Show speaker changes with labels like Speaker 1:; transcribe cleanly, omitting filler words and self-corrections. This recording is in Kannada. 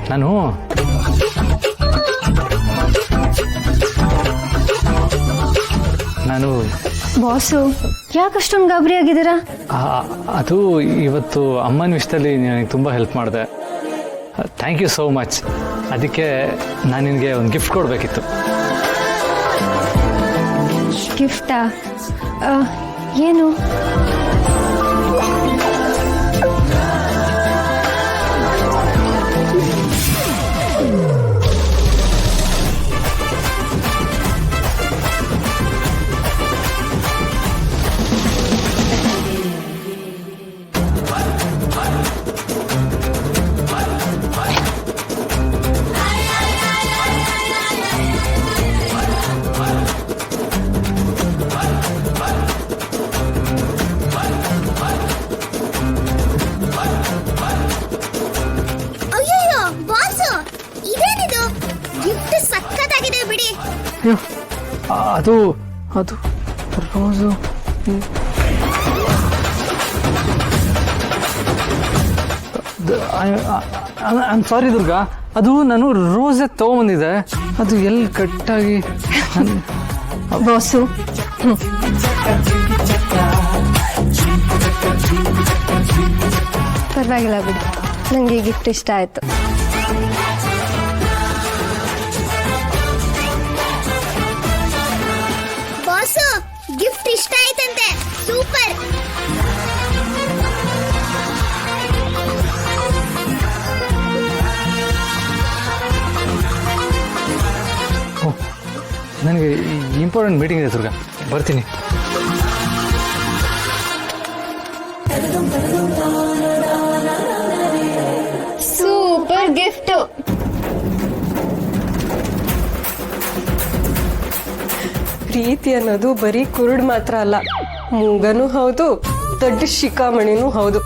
Speaker 1: ನಾನು
Speaker 2: ಬಾಸು ಯಾಕಷ್ಟೊಂದು ಗಾಬರಿ ಆಗಿದ್ದೀರಾ?
Speaker 1: ಅದು ಇವತ್ತು ಅಮ್ಮನ ವಿಷಯದಲ್ಲಿ ನನಗೆ ತುಂಬ ಹೆಲ್ಪ್ ಮಾಡಿದೆ. Thank you so much. ಅದಕ್ಕೆ ನಾನು ನಿನಗೆ ಒಂದು ಗಿಫ್ಟ್ ಕೊಡಬೇಕಿತ್ತು.
Speaker 2: ಗಿಫ್ಟಾ? ಏನು?
Speaker 1: ಅದು ರೋಸು. ಐ ಸಾರಿ ದುರ್ಗಾ, ಅದು ನಾನು ರೋಸೇ ತಗೊಂಬಂದಿದ್ದೆ, ಅದು ಎಲ್ಲಿ ಕಟ್ಟಾಗಿ.
Speaker 2: ಬಾಸು ಪರವಾಗಿಲ್ಲ ಬಿಡಿ, ನನಗೆ ಗಿಫ್ಟ್ ಇಷ್ಟ ಆಯ್ತು.
Speaker 3: ಗಿಫ್ಟ್ ಇಷ್ಟ ಆಯ್ತಂತೆ, ಸೂಪರ್.
Speaker 1: ನನಗೆ ಇಂಪಾರ್ಟೆಂಟ್ ಮೀಟಿಂಗ್ ಇದೆ ದುರ್ಗಾ, ಬರ್ತೀನಿ.
Speaker 2: Super gift.
Speaker 4: ಪ್ರೀತಿ ಅನ್ನೋದು ಬರೀ ಕುರುಡು ಮಾತ್ರ ಅಲ್ಲ, ಮೂಗನೂ ಹೌದು, ದೊಡ್ಡ ಶಿಖಾಮಣಿನೂ ಹೌದು.